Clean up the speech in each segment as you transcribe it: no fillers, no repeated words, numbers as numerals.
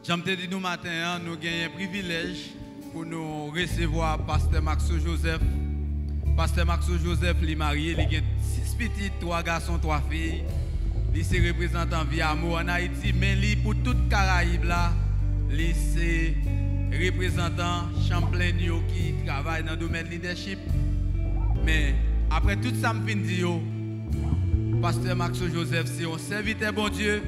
J'aime te dire nous matin, nous avons un privilège pour nous recevoir Pasteur Maxo Joseph. Pasteur Maxo Joseph, il est marié, il a 6 petits, 3 garçons, 3 filles. Il est représentant Via Amour en Haïti, mais pour toute Caraïbe là, il est représentant Champlain qui travaille dans le domaine leadership. Mais après tout ça, je dis, Pasteur Maxo Joseph, c'est un serviteur bon Dieu.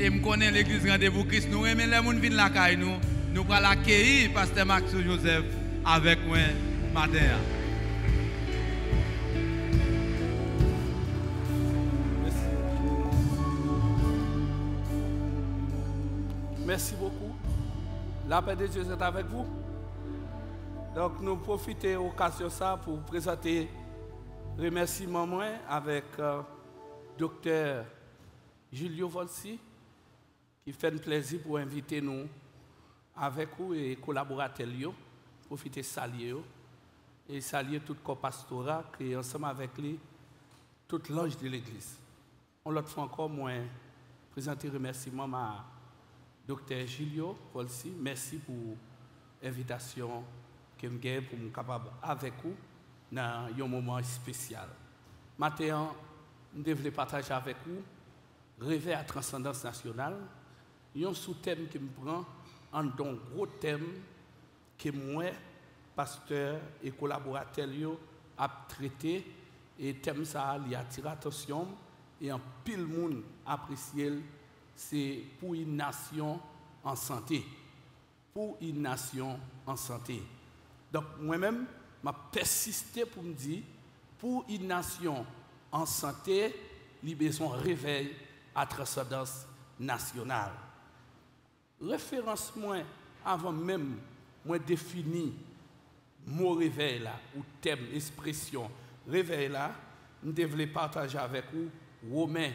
Et je connais l'église Rendez-vous Christ. Nous aimons les gens qui viennent la caille. Nous allons accueillir Pasteur Maxo Joseph avec moi matin. Merci beaucoup. La paix de Dieu est avec vous. Donc nous profitons de l'occasion pour présenter remerciements avec Dr. Julio Volsi, qui fait un plaisir pour inviter nous avec vous et collaborateurs, profiter de saluer et saluer tout le corps pastoral qui est ensemble avec lui, toute l'ange de l'église. On l'autre fois encore, moi, présenter remerciements à Dr. Julio Volsi. Merci pour l'invitation que je gagne pour me capable avec vous dans un moment spécial. Maintenant, je voulais partager avec vous Réveil à transcendance nationale. Il y a un sous-thème qui me prend en un gros thème que moi, pasteur et collaborateur, a traité. Et thème ça, il attire l'attention et en pile monde apprécié. C'est pour une nation en santé. Pour une nation en santé. Donc moi-même, je persisté pour me dire, pour une nation en santé, il y a besoin de réveil à transcendance nationale. Référence moi, avant même, moi définir mot réveil là, ou thème, expression, réveil là, je devrais partager avec vous Romains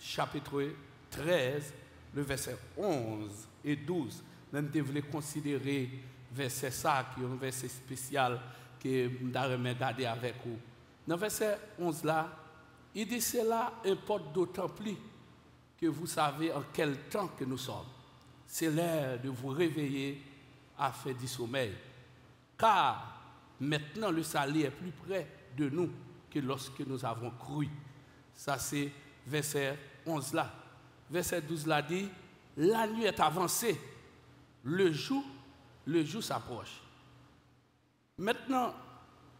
chapitre 13, le verset 11 et 12. Je devrais considérer verset ça, qui est un verset spécial que je vais regarder avec vous. Dans le verset 11 là, il dit cela importe d'autant plus que vous savez en quel temps que nous sommes. C'est l'heure de vous réveiller afin du sommeil. Car maintenant le salut est plus près de nous que lorsque nous avons cru. Ça c'est verset 11 là. Verset 12 là dit, la nuit est avancée, le jour s'approche. Maintenant,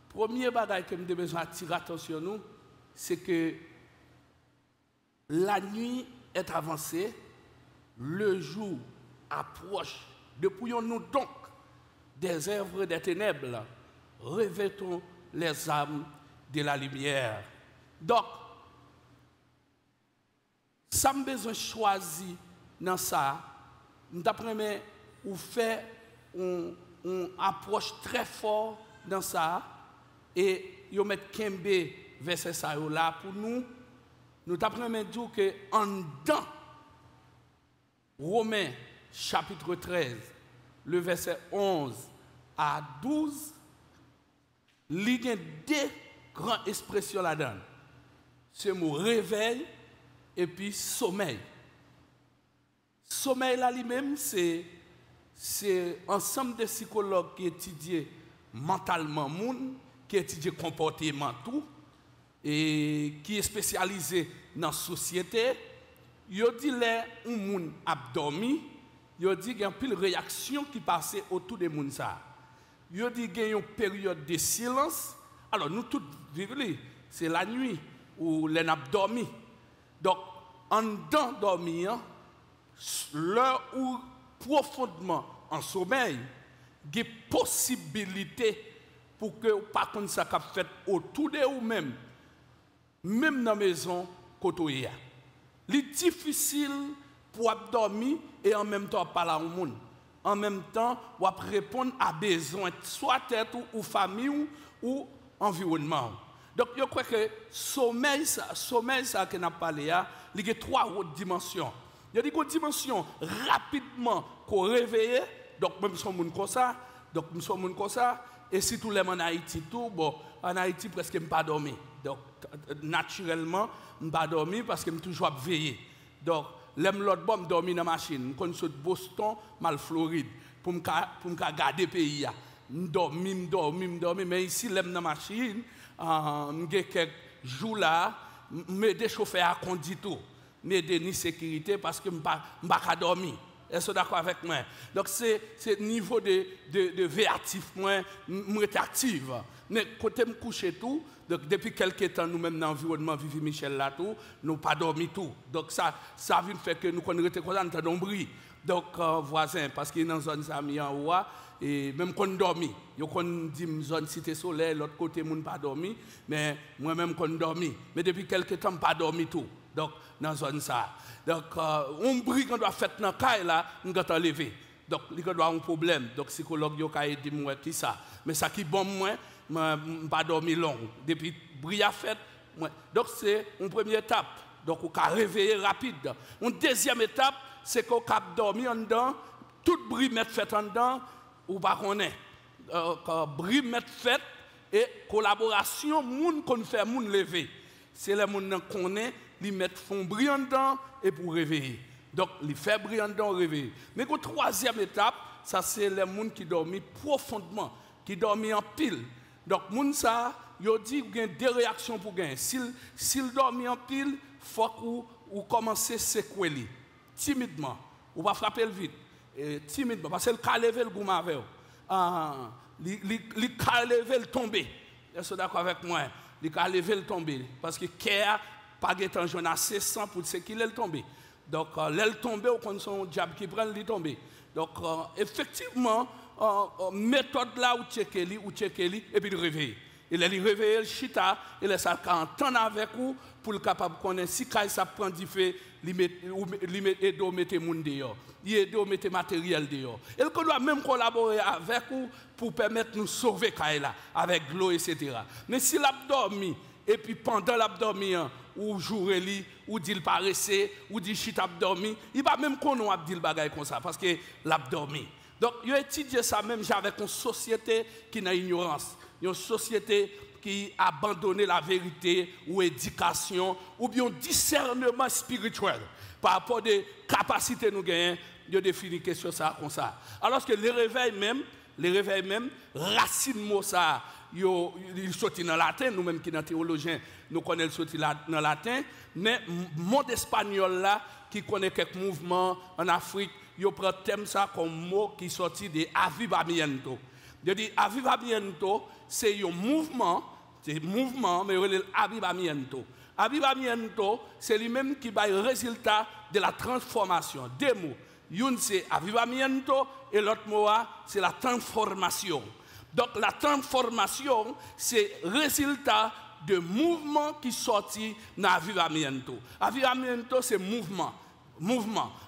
premier bagage que nous devons besoin d'attirer attention nous, c'est que la nuit est avancée, le jour approche. Dépouillons-nous donc des œuvres des ténèbres, revêtons les âmes de la lumière. Donc, ça me besoin choisir dans ça, d'après ou faire une approche très forte dans ça, et yo mettre Kembe verset ça là pour nous t'apprenons dire que en dedans Romains chapitre 13 le verset 11 à 12 il y a deux grandes expressions là-dedans. Ce mot réveil et puis sommeil. Sommeil là lui-même c'est ensemble de psychologues qui étudient mentalement monde, qui étudient comportement tout et qui est spécialisé dans la société. Yo dit les un monde a dormi, yo dit qu'il y a une pile réaction qui passe autour de monde ça. Yo dit qu'il y a une période de silence. Alors nous tous vivons, c'est la nuit où les n'a dormi. Donc en dedans dormir, l'heure où profondément en sommeil, il y a possibilité pour que par contre ça qu'a fait autour de vous-même, même dans la maison côté. Il est difficile pour dormir et en même temps parler au monde. En même temps, vous répondre à besoin soit tête ou famille ou environnement. Donc je crois que sommeil ça que n'a parlé il y a trois autres dimensions. Il y a une dimension rapidement qu'on réveille, donc même si on comme ça, et si tous les gens en Haïti tout, bon, en Haïti presque pas dormi. Donc naturellement, je ne pas dormir parce que je toujours veillé. Donc l'aime l'autre bon dormir dans la machine, quand je Boston, mal Floride pour me garder pays. Dormir, mais ici l'aime dans la machine, j'ai quelques jours là, m'aider chauffer à conduire tout, m'aider ni sécurité parce que je ne peux pas dormir. Est-ce que d'accord avec moi? Donc c'est niveau de véatif moi active. Mais côté me coucher tout, donc depuis quelques temps nous-mêmes dans l'environnement Vivi Michel là tout, nous pas dormi tout. Donc ça vient faire que nous connaissons comme ça dans bruit. Donc voisin parce qu'il est dans zone ça mis en haut et même qu'on dormi, yo qu'on dit zone Cité Soleil l'autre côté moun pas dormi, mais moi même qu'on dormi. Mais depuis quelques temps pas dormi tout. Donc dans zone ça. Donc, on brille quand on doit faire dans le cas là, on doit lever. Donc, il doit avoir un problème. Donc, psychologue, il a dit moi qui ça. Mais ça qui bon moi, je pas dormir long. Depuis brille à fait. Donc, c'est une première étape. Donc, on peut réveiller rapide. Une deuxième étape, c'est qu'on peut dormir en dedans. Tout brille mettre fait en dedans, ou pas qu'on est. Brille mettre fait et collaboration, moun qu'on fait, moun lever. C'est les moun qu'on est. Ils mettent fond brillant dedans et pour réveiller. Donc, ils font brillant dedans, réveiller. Mais la troisième étape, ça c'est les gens qui dorment profondément, qui dorment en pile. Donc, les gens, ça, ils disent qu'il y a deux réactions pour gagner. S'ils dorment en pile, il faut que vous commencez à secouer timidement. Vous ne frapper vite. Timidement. Parce que le cas levé le goût avec vous. Le cas levé le tomber. Est-ce que d'accord avec moi? Le cas levé le tomber. Parce que cœur pas de jeune assez sans pour ce qu'il est tombé. Donc, l'aile tombé, on son diable qui prend, il tombe. Donc, effectivement, méthode là où checker lui, et puis le réveiller. Il est réveillé le chita, il est ça entendre avec vous pour le capable de connaître si ça prend du feu, il met d'eau, mettez moun dehors. Il aide à mettre matériel dehors. Et qu'on doit même collaborer avec vous pour permettre de nous sauver Kaila avec l'eau, etc. Mais si l'abdomen, et puis pendant l'abdomen, ou jouer li, ou dit le paressé, ou dit chit abdomen, il va même qu'on a dit le bagay comme ça, parce que l'abdomen. Donc, il a étudié ça même avec une société qui n'a ignorance, une société qui a abandonné la vérité, ou éducation, ou bien discernement spirituel, par rapport aux capacités que nous gagnons, de définir question ça comme ça. Alors que les réveils même, racine mot ça, il sortit dans le latin, nous-mêmes qui sommes théologiens, nous connaissons sorti dans le latin, mais le monde espagnol là, qui connaît quelques mouvements en Afrique, il prend thème ça comme mot qui sortit de avivamiento. Je dis avivamiento, c'est un mouvement, mais il est avivamiento. Avivamiento, c'est lui-même qui va le résultat de la transformation. Deux mots. Une c'est avivamiento et l'autre mot c'est la transformation. Donc la transformation, c'est le résultat de mouvement qui sortit dans avivamiento. Avivamiento, c'est mouvement.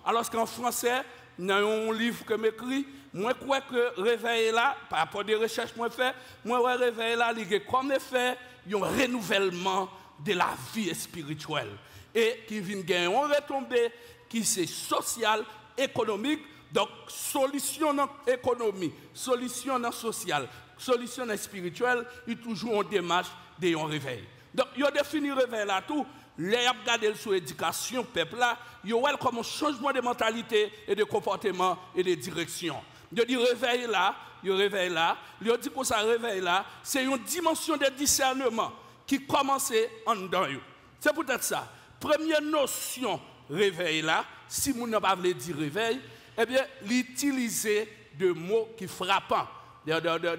Alors qu'en français, dans un livre que j'écris, moi crois que réveil là, par rapport à des recherches que je fais, moi réveil là, il y a comme effet un renouvellement de la vie spirituelle. Et qui vient gagner une retombée qui c'est social, économique, donc solution dans l'économie, solution dans social, solution dans spirituelle, il y a toujours une démarche de un réveil. Donc, il y a défini le réveil là tout, les regardé sur l'éducation, peuple là, il y a comme un changement de mentalité et de comportement et de direction. Il y a dit réveil là, il y a dit que ça réveil là, c'est une dimension de discernement qui commence en dedans. C'est peut-être ça. Première notion réveil là, si vous n'avez pas voulu dire réveil, eh bien, l'utiliser de mots qui frappent,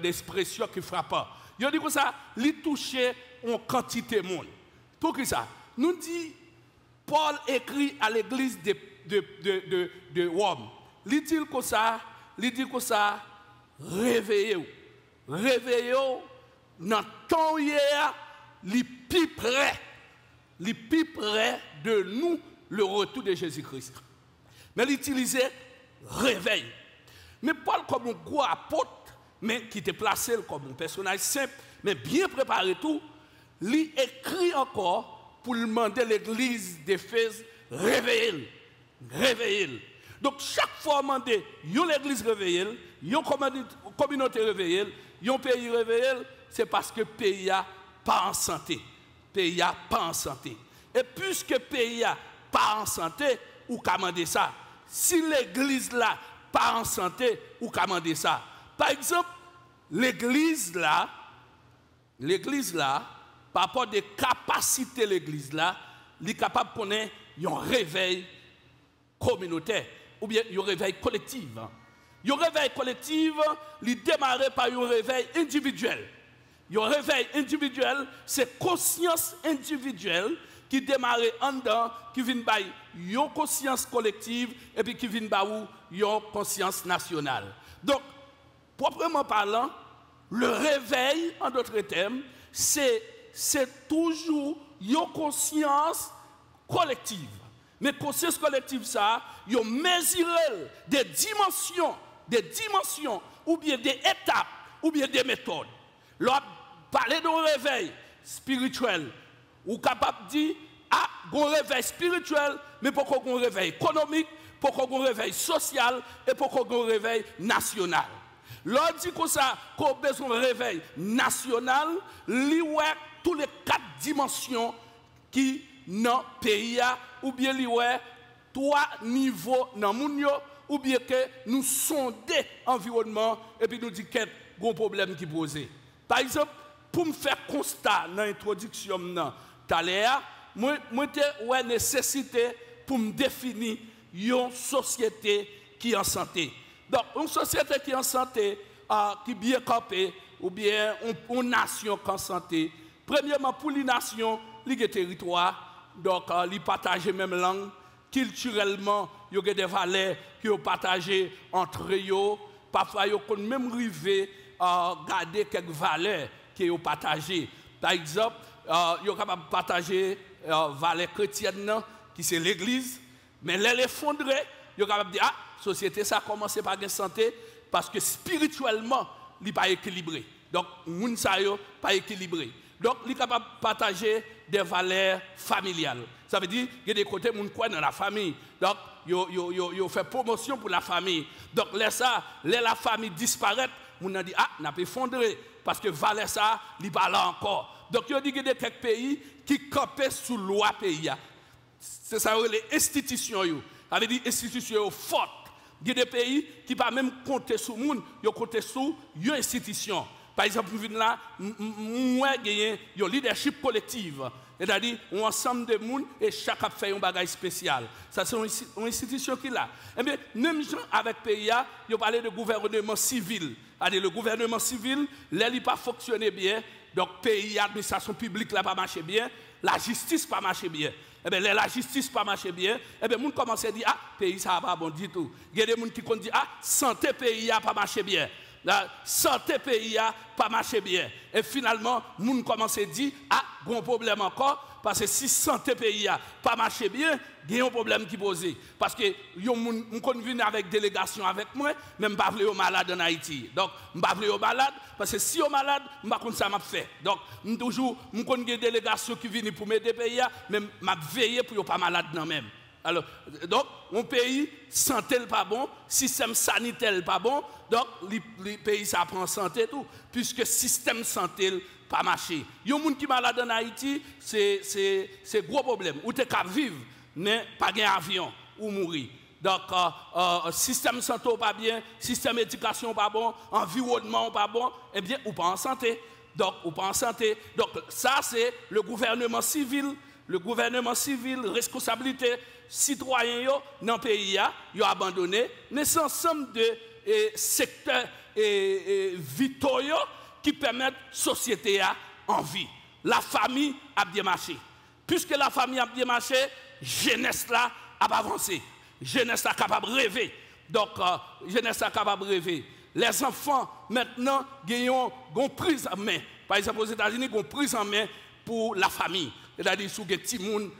d'expressions qui frappent. Il dit que ça, il toucher en quantité de monde. Pour qui ça? Nous dit, Paul écrit à l'église de Rome. Il dit que ça, réveillez-vous. Réveillez-vous dans le temps hier, les plus près de nous, le retour de Jésus-Christ. Mais l'utiliser réveil. Mais Paul, comme un gros apôtre, mais qui était placé comme un personnage simple, mais bien préparé tout, lui écrit encore pour demander à l'église d'Éphèse, réveillez-le. Réveillez-le. Donc chaque fois demander, l'église réveillez-le, communauté réveillez-le, un pays réveillez-le, c'est parce que le pays n'a pas en santé. Pays n'a pas en santé. Et puisque le pays n'a pas en santé, ou commander ça. Si l'église là pas en santé, ou commander ça. Par exemple, l'église là, par rapport des capacités de l'église là, il est capable de connaître un réveil communautaire ou bien un réveil collectif. Un réveil collectif, il démarre par un réveil individuel. Un réveil individuel, c'est conscience individuelle qui démarre en dedans, qui vient par une conscience collective et puis qui vient par une conscience nationale. Donc, proprement parlant, le réveil, en d'autres termes, c'est toujours une conscience collective. Mais conscience collective, ça, il mesure des dimensions, ou bien des étapes, ou bien des méthodes. Lorsqu'on parle de réveil spirituel, ou capable de dire, ah, un réveil spirituel, mais pourquoi un réveil économique, pourquoi un réveil social, et pourquoi un réveil national. Lorsqu'on dit comme ça, qu'on a besoin d'un réveil national, il y a toutes les 4 dimensions qui dans le pays, ou bien il y a 3 niveaux dans le monde, ou bien que nous sondons l'environnement et puis nous disons qu'il y a un problème qui est posé. Par exemple, pour me faire constat dans l'introduction tout à l'heure, moi j'ai nécessité pour me définir une société qui est en santé. Donc, une société qui est en santé, qui est bien campée, ou bien une nation qui est en santé, premièrement, pour les nations, les territoires, donc, ils partagent la même langue, culturellement, il y a des valeurs qui sont partagées entre eux, parfois, ils peuvent même arriver à garder quelques valeurs qui sont partagées. Par exemple, ils sont capables de partager les valeurs chrétiennes, qui c'est l'Église, mais les effondrer, ils sont capables de dire, ah, la société, ça a commencé par la santé, parce que spirituellement, il n'est pas équilibré. Donc, le monde n'est pas équilibré. Donc, il est capable de partager des valeurs familiales. Ça veut dire qu'il y a des côtés qui croient dans la famille. Donc, il fait promotion pour la famille. Donc, la famille disparaît, on a dit, ah, on a pu effondrer, parce que valeur ça, il n'est pas là encore. Donc, il y a quelques pays qui campent sous loi pays. C'est ça, les institutions. Ça veut dire institutions fortes. Il y a des pays qui ne peuvent même compter sur le monde, ils comptent sur une institution. Par exemple, là, moi, j'ai un leadership collectif. C'est-à-dire, un ensemble de monde et chacun fait un bagage spécial. Ça, c'est une institution qui est là. Et bien, même avec le pays, il a parlé de gouvernement civil. C'est-à-dire, le gouvernement civil, là, il n'a pas fonctionné bien. Donc, le pays, l'administration publique n'a pas marché bien. La justice n'a pas marché bien. Eh bien, la justice n'a pas marché bien. Eh bien, les gens commencent à dire, ah, le pays, ça n'a pas bon du tout. Il y a des gens qui disent, ah, santé pays n'a pas marché bien. La santé pays n'a pas marché bien. Et finalement, les gens commencent à dire, ah, il y a un problème encore. Parce que si santé pays n'a pas marché bien, il y a un problème qui pose. Parce que les gens viennent avec délégation avec moi, mais je ne parle pas aux malades en Haïti. Donc, je ne parle pas aux malades, parce que si aux malades, je ne sais pas ça m'a fait. Donc, je connais des délégations qui viennent pour m'aider pays, mais je veille pour ne pas malade non même. Alors, donc, mon pays, santé n'est pas bon, système sanitaire n'est pas bon, donc, les pays, ça prend santé tout, puisque le système santé n'est pas marché. Il y a des gens qui sont malades en Haïti, c'est un gros problème. Ou tu es capable de vivre, mais pas d'avion ou mourir. Donc, système santé pas bien, système d'éducation pas bon, environnement pas bon, eh bien, ou pas en santé. Donc, ou pas en santé. Donc, ça, c'est le gouvernement civil. Le gouvernement civil, responsabilité citoyen dans le pays, ils ont abandonné. Mais c'est ensemble de secteurs vitaux qui permettent la société en vie. La famille a bien marché. Puisque la famille a bien marché, jeunesse là a avancé. Jeunesse là capable de rêver. Donc, jeunesse là capable de rêver. Les enfants, maintenant, ont une prise en main. Par exemple, aux États-Unis, ils ont une prise en main pour la famille. C'est-à-dire, sous des petits moun,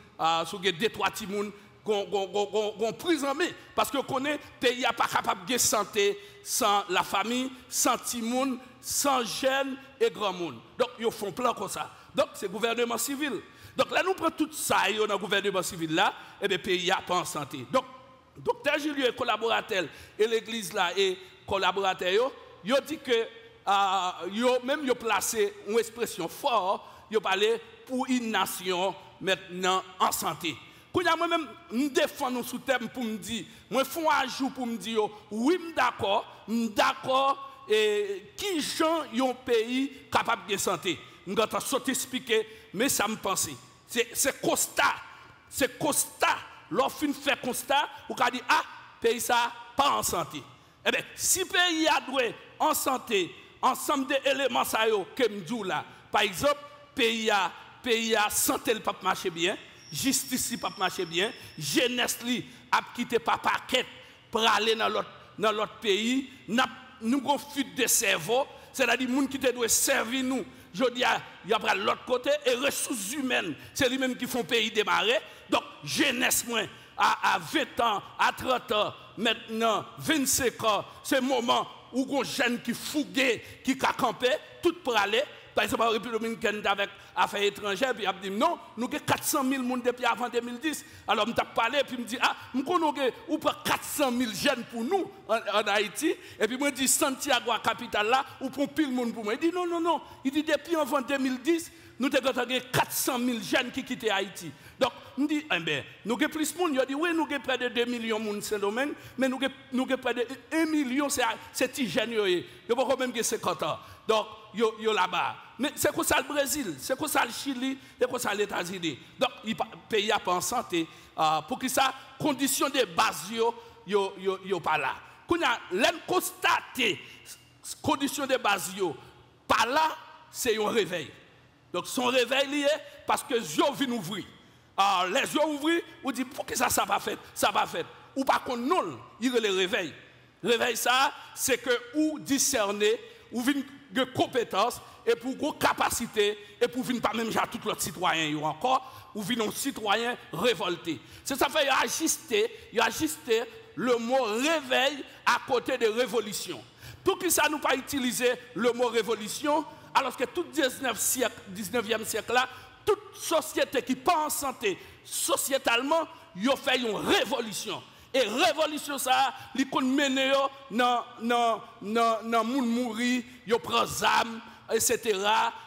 sous des 2-3 petits moun, qu'on prise en main. Parce que connaît, le pays n'est pas capable de santé sans la famille, sans petits moun, sans jeunes et grands moun. Donc, ils font plein comme ça. Donc, c'est le gouvernement civil. Donc, là, nous prenons tout ça dans le gouvernement civil là, et le pays n'est pas en santé. Donc, docteur Julien et collaborateurs, et l'église là, et collaborateurs, ils ont dit que, ils ont placé une expression forte, ils ont parlé pour une nation maintenant en santé. Quand moi-même, je défends nous sous terme pour me dire, moi, je fais un jour pour me dire, oui, je d'accord, et qui gens ont un pays capable de santé. Je vais t'expliquer, mais ça me pense. C'est constat. C'est constat. Lorsqu'on fait constat, on peut dire, ah, pays ça, pas en santé. Eh bien, si le pays a doué en santé, ensemble d'éléments ça yo que m'dou là. Par exemple, pays a santé le pas marcher bien, justice pas marcher bien, jeunesse li a quitté pas paquet pour aller dans l'autre pays, nous gon fuite de cerveau, c'est-à-dire moun qui te doit servir nous. Je dis il y a l'autre côté et ressources humaines, c'est lui même qui font pays démarrer. Donc jeunesse moins à 20 ans, à 30 ans, maintenant 25 ans, c'est le moment où les jeunes qui fouguent, qui campent, tout pour aller. Par exemple, la République dominicaine avec affaires étrangères, puis il dit non, nous avons 400 000 personnes depuis avant 2010. Alors, je me parlé, puis je me dis, ah, nous avons 400 000 jeunes pour nous en Haïti. Et puis, je me dis, Santiago, la capitale là, ou pour pile monde pour moi. Il dit non, non, non. Il dit, depuis avant 2010, nous avons 400 000 jeunes qui quittent Haïti. Donc, nous dit, eh bien, nous avons plus de monde. Il dit, oui, nous avons près de 2 millions de monde dans ce domaine, mais nous avons près de 1 million, c'est petits jeunes. Il n'y a pas quand même 50 ans. Donc, yo là-bas. Mais c'est comme ça le Brésil, c'est comme ça le Chili, c'est comme ça les États-Unis. Donc, le pays n'a pas en santé. Pour que ça, conditions de base, yo pas là. Quand on a constaté, conditions de base, pas là, c'est un réveil. Donc, son réveil lié parce que les yeux viennent ouvrir. Les yeux ouvrent, on dit, pour que ça va faire, ça va faire. Ou pas qu'on non, il y a le réveil. Le réveil, ça, c'est que ou discerner, ou venir de compétences, et pour une capacité, et pour venir pas même à tous les citoyens encore, ou venir un citoyen révolté. C'est ça fait ajuster le mot réveil à côté de révolution. Pour que ça nous pas utiliser le mot révolution, alors que tout 19e siècle là, toute société qui pense en santé, sociétalement, il a fait une révolution. Et révolution ça, il qu'on mène dans moun mouri, yo prend zam, etc.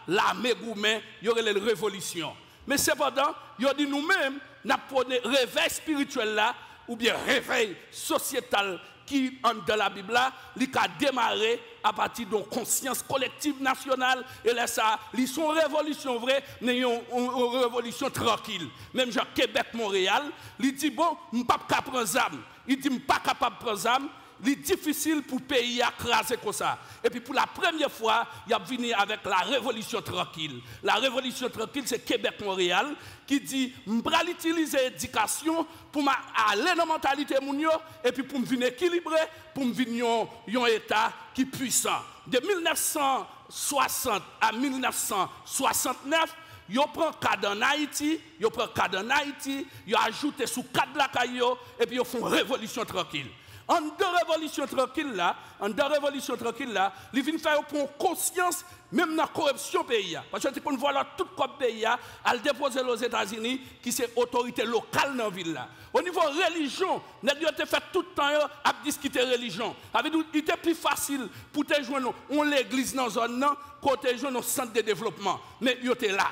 L'armée goumen, y aurait les révolutions. Mais cependant, yo dit nous-mêmes, n'a pas réveil spirituel là, ou bien réveil sociétal qui dans la Bible là, il a démarré à partir d'une conscience collective nationale et là ça, ils sont révolution vraie, mais une révolution tranquille. Même Jean Québec Montréal, il dit bon, on pas capable prendre zam. Il dit pas capable prendre zam. Il est difficile pour le pays à craser comme ça. Et puis pour la première fois, il a venu avec la révolution tranquille. La révolution tranquille, c'est Québec-Montréal qui dit, je vais utiliser l'éducation pour aller dans la mentalité et puis pour me venir équilibrer, pour me venir un État qui est puissant. De 1960 à 1969, ils prennent cadre en Haïti, ils ajoutent sous cadre la caillou et puis ils font révolution tranquille. En deux révolutions tranquilles là, ils viennent faire pour conscience même dans la corruption pays. Parce que on voit là tout le pays à le déposer aux États-Unis qui c'est autorité locale dans la ville là. Au niveau religion, nous avons fait tout le temps à discuter religion. Il était plus facile pour te joindre l'église dans zone là, côté joindre centre de développement. Mais il était là.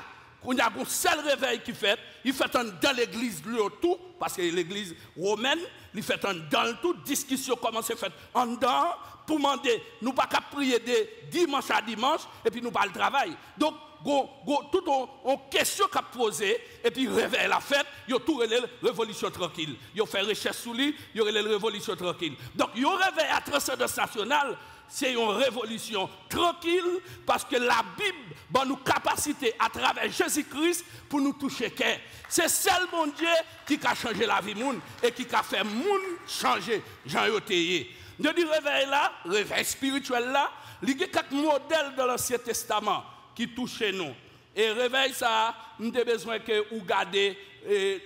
On a un seul réveil qui fait, il fait dans l'église tout, parce que l'église romaine, il fait dans le tout, discussion commence à faire en dedans, pour demander, nous pas qu'à prier de dimanche à dimanche, et puis nous pas le travail. Donc, tout en question qu'à poser, et puis réveil la fête, il y a tout la révolution tranquille. Il y a fait recherche sous lui, il y a la révolution tranquille. Donc, il y a un réveil à transcendance nationale. C'est une révolution tranquille parce que la Bible a nous capacité à travers Jésus-Christ pour nous toucher cœur. C'est seul mon Dieu qui a changé la vie moun et qui a fait moun changer Jean Yoteye. Nous dit réveil là, réveil spirituel là, il y a quelques modèles dans l'Ancien Testament qui touchent nous. Et réveil ça, nous avons besoin que vous gardez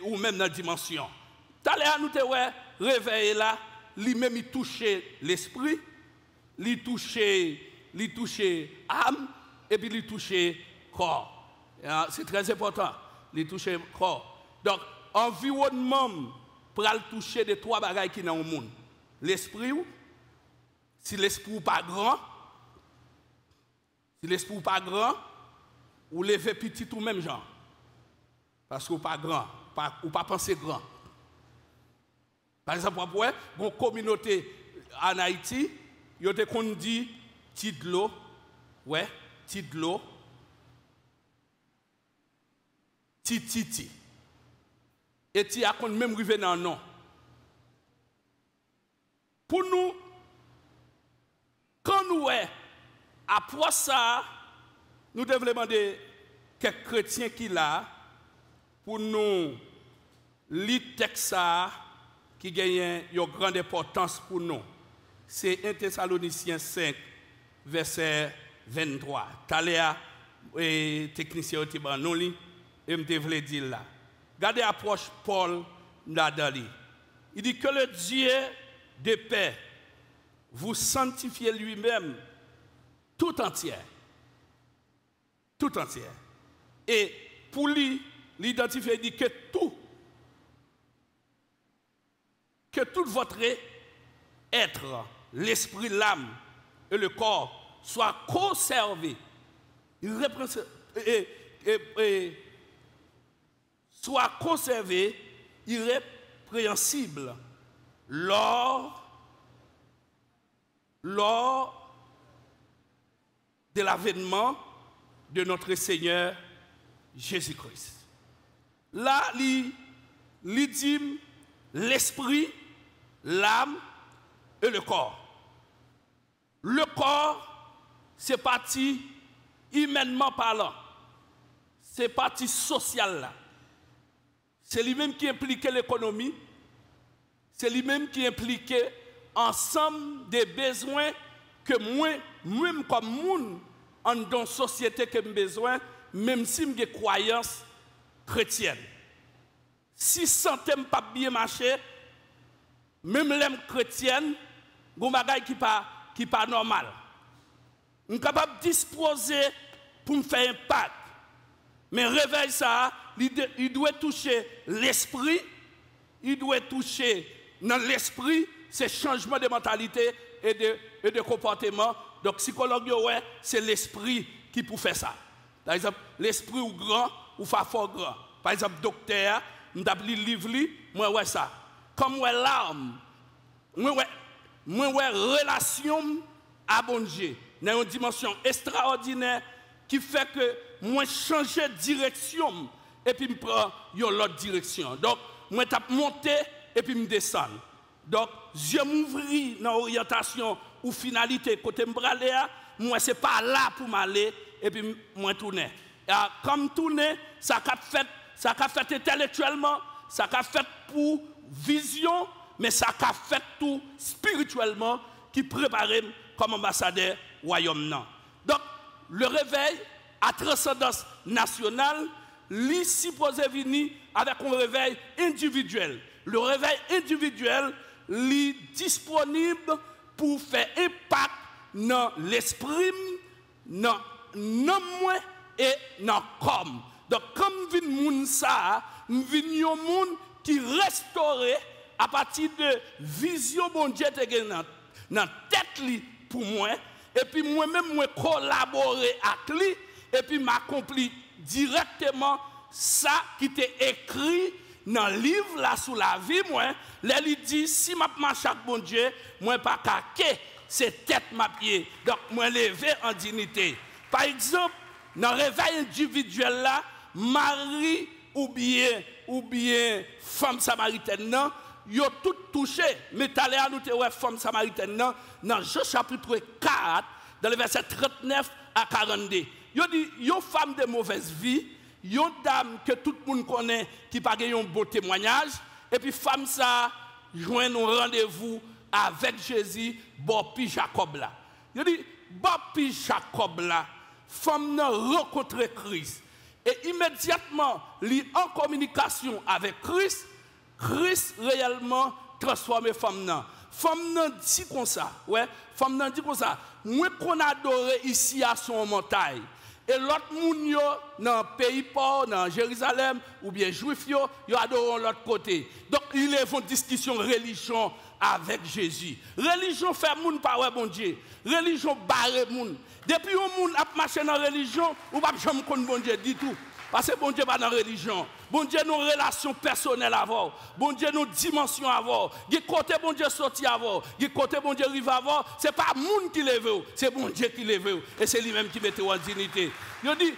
ou même dans la dimension. Tout à l'heure nous avons réveil là, lui-même il touche l'esprit. Li toucher âme et puis li toucher corps. C'est très important, li toucher corps. Donc, environnement pour le toucher de trois bagages qui sont dans le monde. L'esprit, si l'esprit n'est pas grand, ou lever petit ou même genre. Parce qu'il n'est pas grand. ou pas penser grand. Par exemple, une communauté en Haïti, il y a des qu'on dit Tidlo, ouais, Tidlo, Tititi. Et tu as même arrivé dans le nom. Pour nous, quand nous sommes après ça, nous devons demander quelques chrétiens qui là pour nous lire le texte qui gagne une grande importance pour nous. C'est 1 Thessaloniciens 5, verset 23. Taléa, technicien au non li, et me devrais dire là. Regardez l'approche Paul là-dedans. Il dit que le Dieu de paix vous sanctifie lui-même tout entier. Tout entier. Et pour lui, l'identifier, il dit que tout votre être, l'esprit, l'âme et le corps soient conservés, soient conservés irrépréhensibles lors de l'avènement de notre Seigneur Jésus-Christ. Là, il dit l'esprit, l'âme et le corps. Le corps, c'est partie humainement parlant. C'est partie sociale là. C'est lui-même qui implique l'économie. C'est lui-même qui implique ensemble des besoins que moi comme monde en dans la société que j'ai besoin, même si j'ai des croyances chrétiennes. Si santé n'a pas bien marché, même les chrétiennes, il y a des choses qui ne sont pas normales. Je suis capable de disposer pour me faire un impact. Mais réveil ça, il doit toucher l'esprit, il doit toucher dans l'esprit ces changements de mentalité et de comportement. Donc, psychologue, ouais, c'est l'esprit qui peut faire ça. Par exemple, l'esprit ou grand ou fort grand. Par exemple, docteur, je lis le livre, moi, ouais, ça. Comme ouais, l'arme, moi, ouais, relation à bon Dieu, dans une dimension extraordinaire qui fait que moi, changer de direction et puis je prends l'autre direction. Donc, moi, je monte et puis je descends. Donc, je m'ouvris dans l'orientation ou finalité côté m'bralé, moi c'est pas là pour m'aller et puis moi tourner. Comme tourner, ça qu'a fait intellectuellement, ça qu'a fait pour vision, mais ça qu'a fait tout spirituellement qui prépare comme ambassadeur royaume non. Donc le réveil à transcendance nationale, lui supposé venir avec un réveil individuel. Le réveil individuel lui disponible pour faire impact dans l'esprit, dans moi et dans le corps. Donc, comme vin moun ça, vin un monde qui restaure à partir de vision bon Dieu dans tête li pour moi, et puis moi-même moi collaborer avec lui, et puis m'accomplir directement ça qui était écrit dans le livre là sous la vie moi, là il dit si m'a marche avec bon Dieu, moi pas caquer, c'est tête ma pied. Donc moi lever en dignité. Par exemple, dans le réveil individuel là, mari ou bien femme samaritaine non, yo tout touché. Mais tout à l'heure nous te ouais femme samaritaine non, dans Jean chapitre 4 dans le verset 39 à 42. Yo dit yo femme de mauvaise vie, yon dame que tout le monde connaît qui n'a pas un beau témoignage, et puis femme ça joint un rendez-vous avec Jésus, Bopi Jacob là. Il dit, Bopi Jacob là, femme n'a rencontré Christ. Et immédiatement, li en communication avec Christ, Christ réellement transforme femme nan. Femme nan dit comme ça, ouais, femme nan dit comme ça, moi qu'on adore ici à son montagne. Et l'autre moun yo dans pays pauvre, dans Jérusalem ou bien juif yo adorent l'autre côté. Donc il est une discussion religion avec Jésus. Religion fait moun pas ouais bon Dieu. Religion barre moun. Depuis un moun a marché dans religion ou pas jamais connait bon Dieu du tout. Parce que bon Dieu pas dans religion. Bon Dieu, nos relations personnelles avant. Bon Dieu, nos dimensions avant. Du côté, bon Dieu, sorti avant. Du côté, bon Dieu, arrive avant. Ce n'est pas le monde qui lève, c'est bon Dieu qui lève. Et c'est lui-même qui met en dignité. Il dit,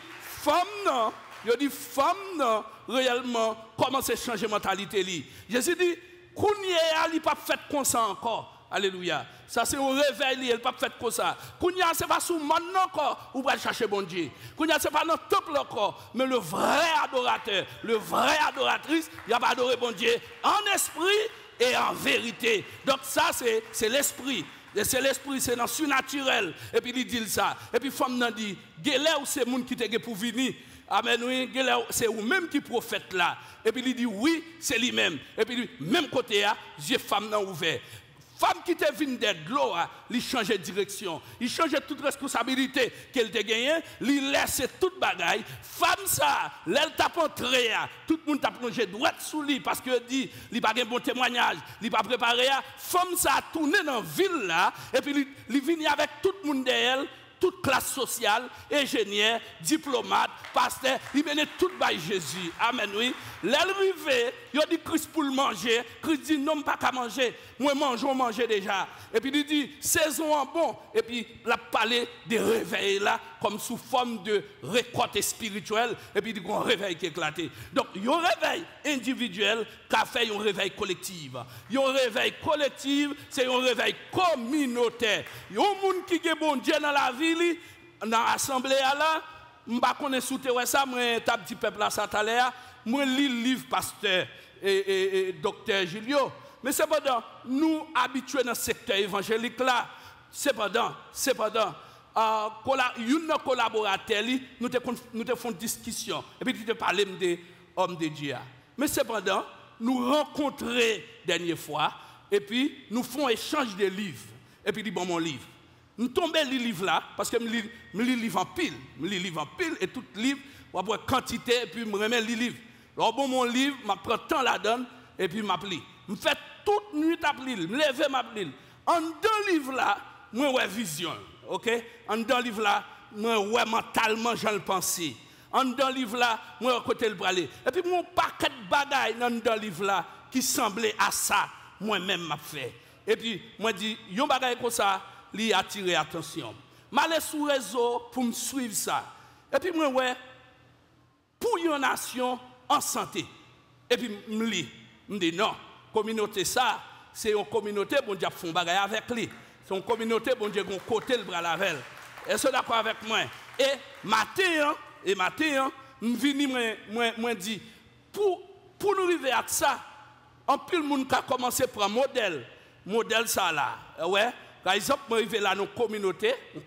femme, non, réellement, comment c'est changer mentalité. Jésus dit, Kounia, il n'a pas fait comme ça encore. Alléluia. Ça, c'est un réveil, il n'a pas fait comme ça. Kounia, ce n'est pas sous maintenant encore, où va chercher bon Dieu. Kounia, ce n'est pas dans le temple encore, mais le vrai adorateur, le vrai adoratrice, il va adorer bon Dieu en esprit et en vérité. Donc, ça, c'est l'esprit. Et c'est l'esprit, c'est dans le surnaturel. Et puis, il dit ça. Et puis, femme n'a dit, Gélé ou c'est le monde qui te pour venir. Amen, oui, c'est vous-même qui prophète là. Et puis, il dit, oui, c'est lui-même. Et puis, même côté, j'ai femme n'a ouvert. Femme qui te vient d'être l'eau, il change de direction. Il change toute responsabilité qu'elle te gagne. Il laisse toute bagaille. Femme ça, elle t'a entré. Tout le monde t'a plongé droit sous lui parce que dit, il n'a pas un bon témoignage. Il n'a pas préparé. Femme ça a tourné dans la ville là. Et puis il vient avec tout le monde d'elle. Toute classe sociale, ingénieur, diplomate, pasteur, il menait tout par Jésus. Amen, oui. L'arrivée, il a dit Christ pour le manger. Christ dit non, pas qu'à manger. Moi, on mange déjà. Et puis il dit, saison en bon. Et puis il a parlé des réveils là, comme sous forme de récolte spirituelle. Et puis il dit qu'on réveil qui est éclaté. Donc, il y a un réveil individuel qui a fait un réveil collectif. Il y a un réveil collectif, c'est un réveil communautaire. Il y a un monde qui est bon Dieu dans la vie. Dans l'assemblée là, je ne connais pas sous ça, moi t'as petit peuple là ça t'allait, moi lis le livre pasteur et docteur Julio. Mais cependant, nous habitués dans le secteur évangélique là, cependant, une collaborateur nous te faisons une discussion et puis tu te parles des hommes de Dieu. Mais cependant, nous rencontrons dernière fois et puis nous faisons échange de livres et puis dit bon mon livre. Nous tombons les livres là, parce que je lis livre en pile. Je lis livre en pile, et tout livre, je prends quantité, et puis je remets les livres. Alors, bon, mon livre, je prends temps la donne, et puis je lis. Je fais toute nuit à lire, je me lève à lire. En deux livres là, moi, j'ai vision. Ok? En deux livres là, moi, mentalement, j'en pense. En deux livres là, moi, côté le bralé. Et puis, mon paquet de bagailles dans deux livres là, qui semblait à ça, moi-même, m'a fait. Et puis, moi, je dis, yon bagaille comme ça, lui attirer attention. Je suis sur le réseau pour me suivre ça. Et puis, moi, ouais, pour une nation en santé. Et puis, je me dis, non, communauté ça, c'est une communauté, bon Dieu, font bagaille avec lui. C'est une communauté, bon Dieu, qu'on côté le bras la velle. Est-ce que d'accord avec moi? Et matin, je viens dire, pour nous arriver à ça, en plus, le monde a commencé à prendre modèle ça là. Ouais. Par exemple, moi, je vais là dans une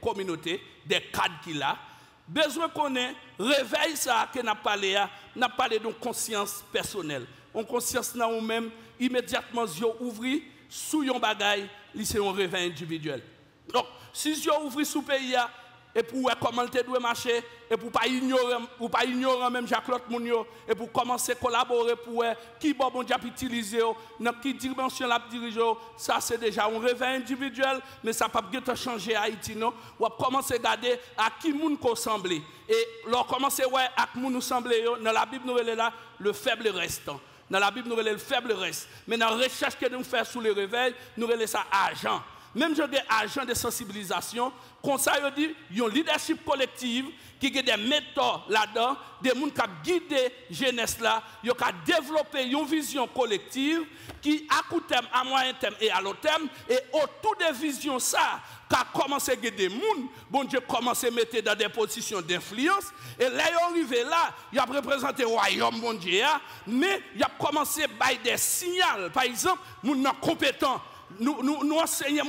communauté, des cadres qu'il a. Besoin qu'on ait, réveil ça, que n'a parlé de conscience personnelle. On conscience dans nous-mêmes, immédiatement, yeux ouvrent, sous yon bagaille, c'est un réveil individuel. Donc, si yeux ouvrent sous pays, et pour comment tu dois marcher, et pour pas ignorer même Jacques-Claude Mounio, et pour commencer à collaborer pour qui bon Dieu utiliser, dans quelle dimension la diriger, ça c'est déjà un réveil individuel, mais ça ne peut pas changer Haïti, non? On va commencer à regarder à qui nous ressemble. Et lorsqu'on commence à voir à qui nous ressemble, dans la Bible, nous là le faible reste. Dans la Bible, nous relève le faible reste. Mais dans la recherche que nous faisons sous le réveil, nous relève ça agent. Même je dis agent de sensibilisation, comme ça, je dis, il y a un leadership collectif qui a des méthodes là-dedans, des gens qui guident la jeunesse là, qui ont développé une vision collective qui, à court terme, à moyen terme et à long terme, et autour des visions ça, qui a commencé à guider des gens, bon Dieu commence à mettre dans des positions d'influence, et là, il est arrivé là, il a représenté le royaume, bon Dieu, mais il a commencé à bailler des signaux, par exemple, nous sommes compétents. Nous enseignons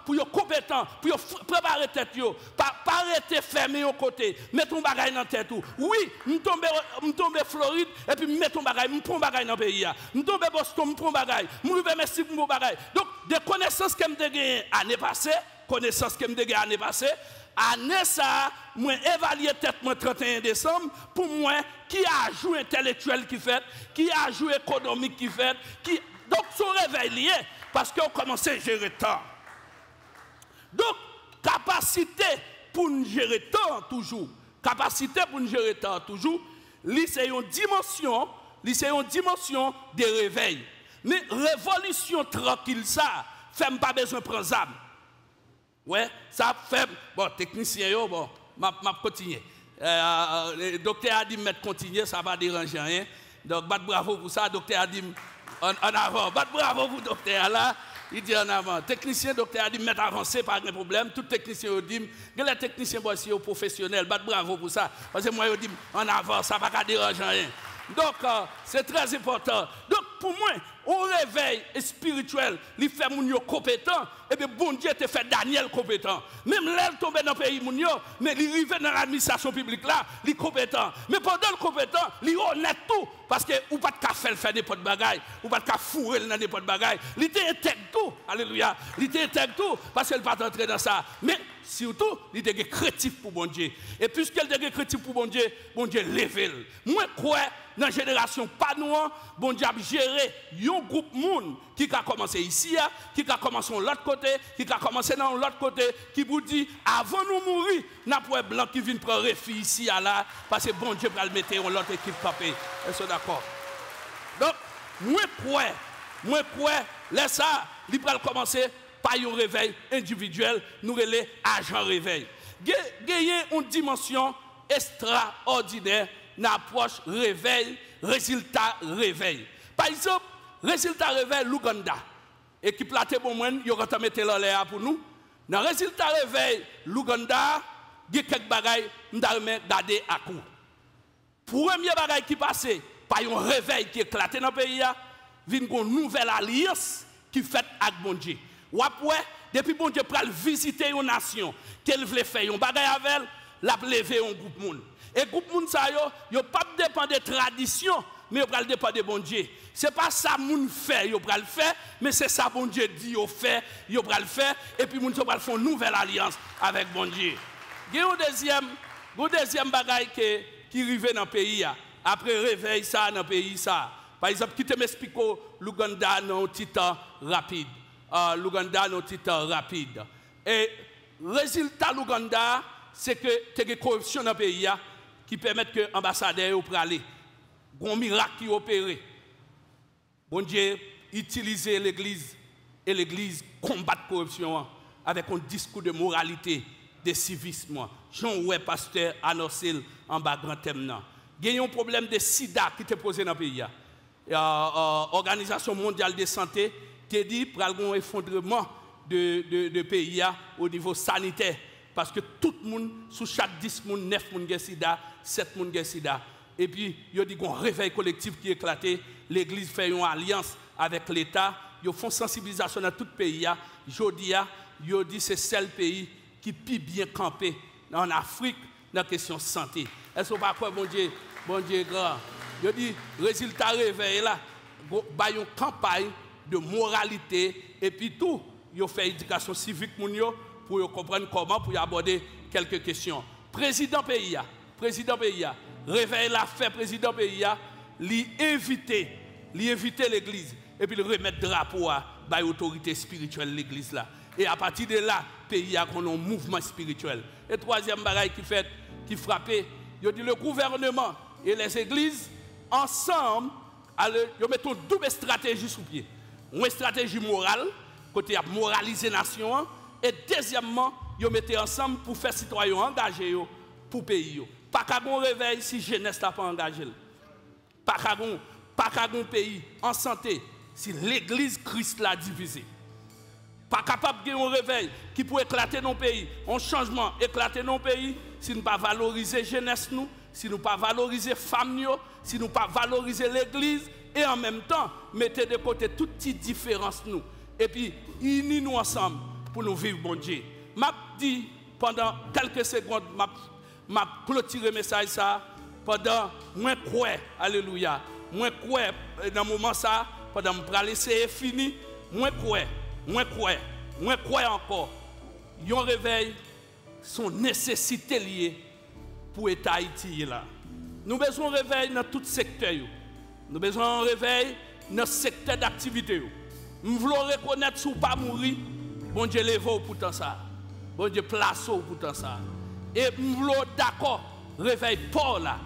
pour être compétents, pour préparer tête, pas arrêter fermer au côté, mettre un bagage dans tête. Oui, nous tombons Floride et puis mettons un bagage, nous prenons un bagage dans le pays. Nous tombons Boston, nous prenons un bagage. Nous vivons merci pour mon bagage. Donc, des connaissances que je gagné l'année passée, année ça, moi évaluer tête moi 31 décembre pour moi qui a joué intellectuel qui fait, qui a joué économique qui fait, qui donc son réveil lié. Parce qu'on commence à gérer temps. Donc, capacité pour nous gérer temps toujours. Capacité pour nous gérer temps toujours. C'est une dimension c'est une dimension de réveil. Mais révolution tranquille, ça, fait pas besoin de prendre âme. Ouais, ça fait. Bon, technicien, bon, m'a continuer. Le docteur a dit mettre continuer, ça va déranger rien. Donc, bat bravo pour ça, docteur a dit en avant. Bat bravo pour docteur là. Il dit en avant. Technicien, docteur a dit mettre avancer, pas de problème. Tout technicien dit, les techniciens aussi professionnels, bat bravo pour ça. Parce que moi, je dis en avant, ça va pas déranger rien. Donc, c'est très important. Donc, pour moi, on réveil spirituel, il fait moun yo compétent, et bien, bon Dieu te fait Daniel compétent. Même là, il tombe dans le pays moun yo, mais il arrive dans l'administration publique là, il est compétent. Mais pendant le compétent, il est honnête tout, parce que ou pas de faire n'importe bagaille, ou pas de fourrer dans n'importe bagaille. Il était intègre tout, alléluia. Il était intègre tout, parce qu'il pas entrer dans ça. Mais surtout, il était créatif pour bon Dieu. Et puisqu'il était créatif pour bon Dieu lève. Moi, quoi, dans la génération pas nous, bon Dieu a géré un groupe monde qui a commencé ici, qui a commencé de l'autre côté, qui a commencé dans l'autre côté, qui vous dit, avant nous mourir, nous avons un blanc qui vient prendre refuge ici, là, parce que bon Dieu va le mettre dans l'autre équipe campée. Est-ce que d'accord? Donc, moi, laisse ça, il va commencer par un réveil individuel, nous relais agent réveil. Gagner une dimension extraordinaire dans l'approche réveil, résultat réveil. Par exemple, résultat réveil l'Ouganda. Équipe là, bon moyen, il y aura mettre l'air pour nous. Dans résultat réveil l'Ouganda, il y a quelques bagailles m'dalme garder à coup. Premier bagaille qui passe par un réveil qui éclaté dans le pays, vient une nouvelle alliance qui fait avec bon Dieu. Ou après, depuis bon Dieu pral visiter une nation, qu'elle veut faire un bagaille avec elle, la lever un groupe monde. Et groupe monde ça yo pas dépend des traditions, mais yo pral dépend de bon Dieu. C'est pas ça moun fait, yo pral faire, mais c'est ça bon Dieu dit yo fait, yo pral faire et puis moun so pral faire une nouvelle alliance avec bon Dieu. Il y a un deuxième bagaille qui arrive dans le pays après réveil ça dans le pays ça. Par exemple, qui te m'explique l'Ouganda dans un petit temps rapide. L'Ouganda dans un petit temps rapide. Et résultat l'Ouganda, c'est que tu as une corruption dans le pays qui permet que l'ambassadeur puisse aller. Il y a un miracle qui opère. Bon Dieu utilise l'église et l'église combat la corruption avec un discours de moralité, de civisme. Jean-Oué, pasteur, annoncé en bas grand thème. Il y a un problème de sida qui est posé dans le pays. L'Organisation mondiale de santé te dit qu'il y a un effondrement de pays au niveau sanitaire. Parce que tout le monde, sous chaque 10 personnes, 9 personnes ont sida, 7 personnes ont sida. Et puis, il y a un réveil collectif qui est éclaté. L'Église fait une alliance avec l'État. Ils font sensibilisation dans tout le pays. Aujourd'hui, ils disent que c'est le seul pays qui est bien campé en Afrique dans la question de santé. Est-ce que pas quoi, bon Dieu grand? Ils disent résultat réveil là, il y a une campagne de moralité et puis tout, ils font éducation civique pour comprendre comment, pour aborder quelques questions. Président pays, réveil la fait président pays, lui inviter l'église et puis le remettre drapeau à l'autorité spirituelle de l'église là. Et à partir de là, pays a un mouvement spirituel. Et troisième bagaille qui frappait, il dit le gouvernement et les églises ensemble, ils mettent une double stratégie sous pied. Une stratégie morale, côté à moraliser la nation, et deuxièmement, ils mettent ensemble pour faire citoyens engagés pour le pays. Pas qu'à bon réveil si jeunesse n'a pas engagé. Pas qu'à bon pays en santé si l'église Christ l'a divisé. Pas capable de un réveil qui peut éclater nos pays, un changement éclater nos pays si nous ne pas valoriser jeunesse nous, si nous ne pas valoriser femmes nous, si nous ne pas valoriser l'église et en même temps mettre de côté toutes petites différences nous et puis unis nous ensemble pour nous vivre bon Dieu. M'a dit pendant quelques secondes m'a clôturé message ça pendant moins quoi alléluia moins quoi dans moment ça pendant me laisser fini moins quoi encore yon réveil son nécessité liée pour l'État Haïti là. Nous besoin de réveil dans tout secteur. Nous besoin de réveil dans le secteur d'activité. Nous voulons reconnaître si vous pas mourir, bon Dieu lève pour tout ça. Bon Dieu place pour tout ça. Et nous voulons d'accord réveil Paul là.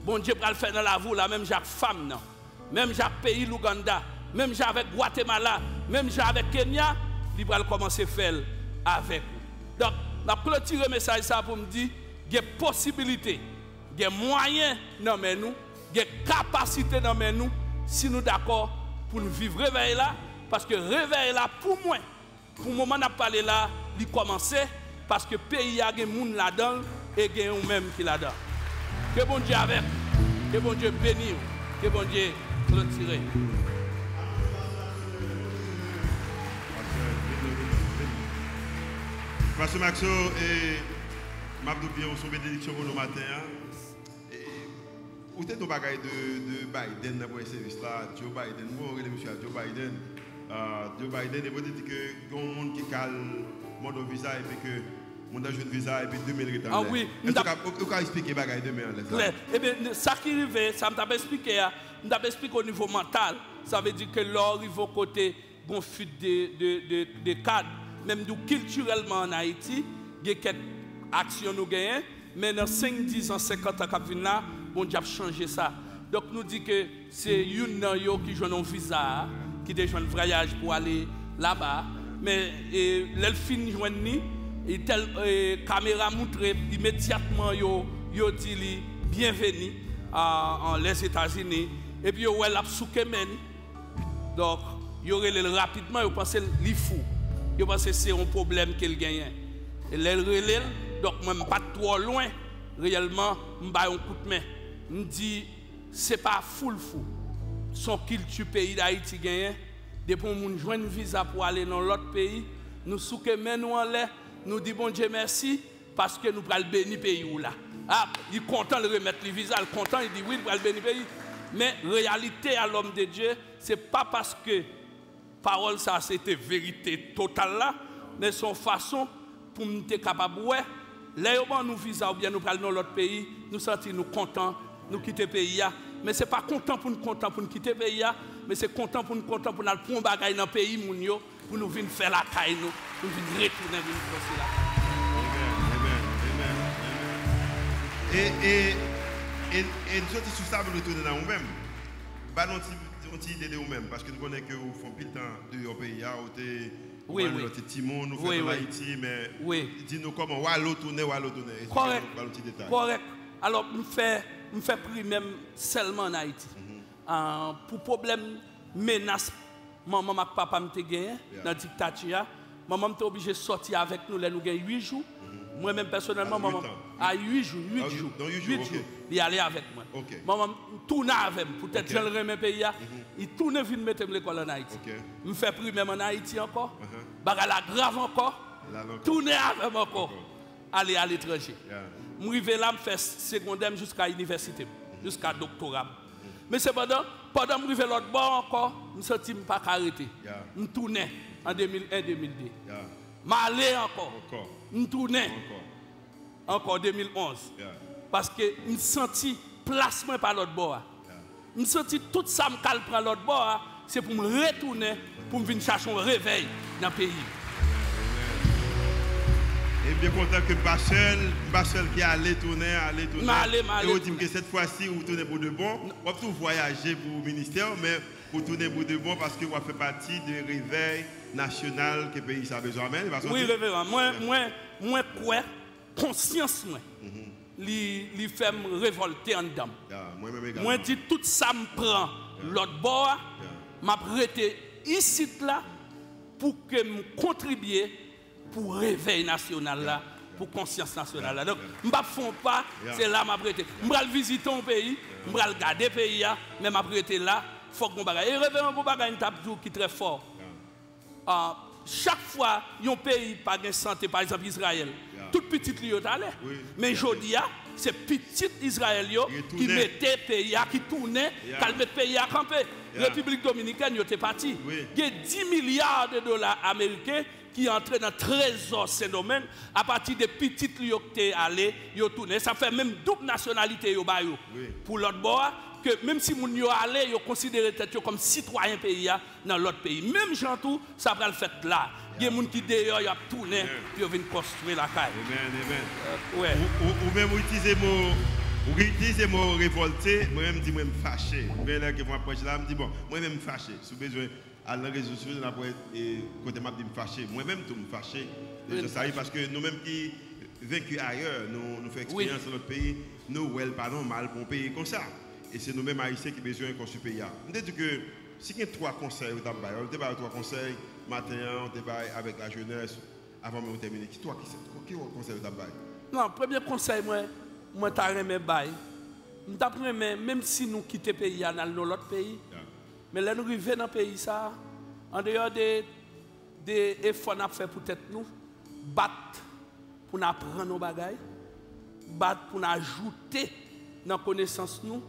Bon Dieu va le faire dans la voie la même Jacques femme non. même avec pays l'Ouganda, même avec Guatemala, même avec Kenya, il va commencer à faire avec vous. Donc, je vais clôturer le message ça pour me dire qu'il y a possibilité, il y a moyens dans nous, il y a capacité dans nous, si nous sommes d'accord pour nous vivre réveil là, parce que réveil là, pour moi, pour le moment, on parlé là, il commence parce que le pays a des gens là-dedans et il y a des même qui là-dedans. Que bon Dieu avec, que bon Dieu bénisse, que bon Dieu clôture. Pasteur Maxo, et je vais bien son bénédiction pour le matin. Où est-ce que tu as de Biden dans le service là? Joe Biden, moi, je suis Joe Biden. Joe Biden, il dit que il y a un monde qui calme mon visa et puis que mon a joué de visa et puis 2000 retards. Ah oui, est-ce que tu peux expliquer bagaille demain en l'aise? Eh bien, ça qui arrive, ça m'a expliqué, au niveau mental. Ça veut dire que l'or il va côté bon fuite de cadres, même nous culturellement en Haïti, il y a quelques actions nous gagnons, mais dans 5, 10 ans, 50 ans qui viennent là, bon Dieu a changé ça. Donc nous dit que c'est une qui joue un visa, qui déjà un voyage pour aller là-bas, mais l'elfine joigne et telle caméra montre immédiatement yo dit bienvenue en les États-Unis et puis yo elle a souké men. Donc yo relève rapidement, yo pense li fou. Yo pense c'est un problème qu'il gagne. Et elle relève donc même pas trop loin réellement m'ba un coup de main. Me dit c'est pas fou. Son culture pays d'Haïti gagne depuis moun joine visa pour aller dans l'autre pays, nous souké men nous en l'air. Nous disons bon Dieu merci parce que nous allons bénir le pays où là. Ah, il est content de remettre le visa, il est content, il dit oui, nous allons bénir le pays. Mais réalité à l'homme de Dieu, ce n'est pas parce que parole ça c'était vérité totale là, mais son façon pour nous être capable de voir, là où nous visa ou bien nous allons dans l'autre pays, nous sentons nous contents, nous quitter le pays. Mais ce n'est pas content pour nous quitter le pays, mais c'est content pour nous prendre bagaille dans le pays pour nous venir faire la caille nous. Pour venir retourner là. Et nous sommes sur ça pour retourner dans nous-mêmes. Pas non idée de nous-mêmes, parce que nous connaissons que nous faisons plus de temps de pays, oui. Notre Timon, nous faisons Haïti, mais dis-nous comment, où aller tourner. Correct. Alors, nous faisons plus même seulement en Haïti. Pour problème, menace, maman et papa m'ont gagné dans la dictature. Maman était obligée de sortir avec nous, là nous avons 8 jours. Moi-même personnellement, maman a 8 jours. 8 jours. Il allait avec moi. Maman tourne avec moi. Peut-être que je le remets pays. Il tourne venir mettre l'école en Haïti. Je fais plus même en Haïti encore. Bagala grave encore. Tourner avec moi encore. Aller à l'étranger. Je suis arrivé là, je fais secondaire jusqu'à l'université, jusqu'à doctorat. Mais c'est pendant que je suis arrivé l'autre bord encore, je ne me suis pas arrêté. Je tournais en 2001-2002. Je allais encore. Je tournais encore en 2011. Parce que je me senti placement par l'autre bord. Je me senti tout ça me calme par l'autre bord. C'est pour me retourner, pour me venir chercher un réveil dans le pays. Et bien content que Bachel qui allait tourner. Et on dit que cette fois-ci, vous tournez pour de bon. On peut voyager pour le ministère, mais vous tournez pour de bon parce que vous faites partie du réveil national que le pays a besoin. Oui, révérend. Moi, quoi, conscience, il fait me révolter en dedans. Moi, dis tout ça me prend l'autre bord, m'a prêté ici là pour que me contribuer pour réveil national là, pour conscience nationale là. Donc, je ne fais pas, c'est là que je prêté. Je vais visiter un pays, je vais regarder le pays, mais je prêté là, il faut que je bagaille. Et réveillement pour bagaille une tape qui est très fort. Chaque fois, un pays pas de santé, par exemple Israël, tout petit lieu allé. Mais aujourd'hui, c'est petit Israël qui mettait le pays, qui tournait, qui mettait le pays à camper. La République dominicaine, il était parti. Il y a 10 milliards de dollars américains qui entrent dans le trésor Saint-Domingue à partir des petites lieux qui étaient allés, ils ont tourné. Ça fait même double nationalité pour l'autre bord, que même si vous y allez, ils considèrent comme citoyen pays dans l'autre pays. Même gens tout, ça va le faire là. Il y a des gens qui d'ailleurs ils ont tourné, puis ils viennent construire la caille. Ou même utiliser le mot Vous utilisez le mot révolté, moi-même je me fâché. Mais là que moi approche là, je dis bon, moi-même fâché. Si vous avez besoin à la réseaux sociaux, côté m'a dit me fâché. Moi-même tout me fâché. Ça arrive parce que nous-mêmes qui vaincus ailleurs, nous faisons expérience dans notre pays, nous ouais pas normal pour un pays comme ça. Et c'est nous-mêmes haïtiens qui besoin qu'on ce pays. On dit que si il y a 3 conseils, on débat 3 conseils matin, on débat avec la jeunesse avant de terminer. Qui conseil vous avez? Non, premier conseil moi t'as remis bail. D'après même si nous quittons le pays, on allons dans l'autre pays. Mais là nous arrivons dans le pays ça, en dehors des efforts qu'on a fait pour être nous, battre pour nous apprendre nos bagailles, battre pour nous ajouter dans la connaissance nous,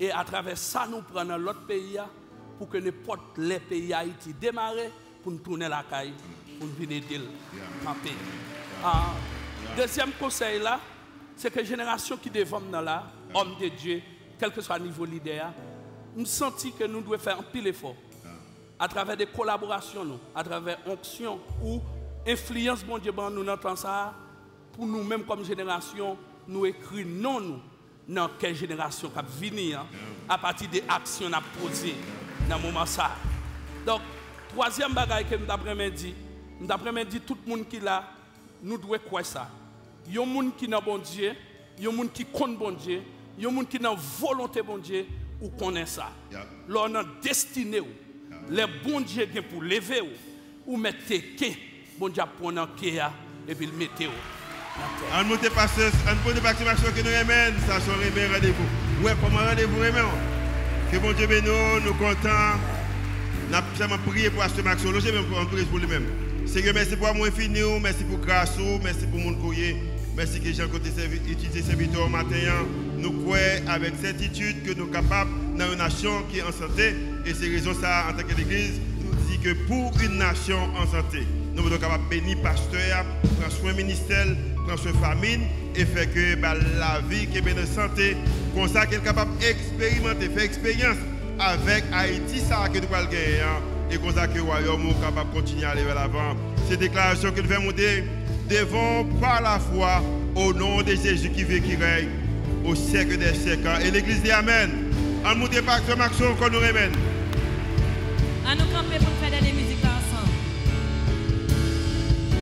et à travers ça nous prenons dans l'autre pays pour que n'importe les pays Haïti démarrer pour nous tourner la caille, pour nous venir aider dans le pays. Deuxième conseil là, c'est que la génération qui devant nous là, hommes de Dieu, quel que soit le niveau leader, nous sentons que nous devons faire un pile effort à travers des collaborations, à travers onction ou influence bon Dieu nous dans temps ça, pour nous-mêmes comme génération, nous écrire non nous dans quelle génération qui va venir à partir des actions qu'on a posées dans ce moment ça. Donc, troisième bagaille que nous avons dit, tout le monde qui est là, nous devons croire ça. Il y a des gens qui sont bon Dieu, il y a des gens qui comptent bon Dieu, il y a des gens qui ont volonté bon Dieu, ou connaissent ça. Là, on a destiné, les bons dieux pour lever, ou mettre quelqu'un, bon Dieu pour prendre et puis le mettre. On monte pasteur, on pose des actions que nous aimons, ça soit un rendez-vous. Ouais, comment rendez-vous aimons? Que bon Dieu bénisse, nous contents. Nous avons prié pour Pasteur Maxo, nous avons prié pour lui-même. Seigneur, merci pour moi infini, merci pour grâce, merci pour mon courrier. Merci que Jean côté utiliser serviteur matin. Nous croyons avec certitude que nous sommes capables dans une nation qui est en santé. Et c'est raison ça, en tant qu'Église, nous dit que pour une nation en santé, nous sommes capables de bénir pasteur, prendre soin ministère, prendre soin famille et faire que la vie qui est bien en santé, comme ça qu'elle est capable d'expérimenter, faire expérience avec Haïti, ça que nous allons gagner. Et comme ça que le royaume est capable de continuer à aller vers l'avant. Ces déclarations que nous faisons monter devant par la foi au nom de Jésus qui vit, qui règne au siècle des siècles. Et l'Église dit Amen. En monte Pasteur Maxo, qu'on nous ramène. À nous camper pour faire des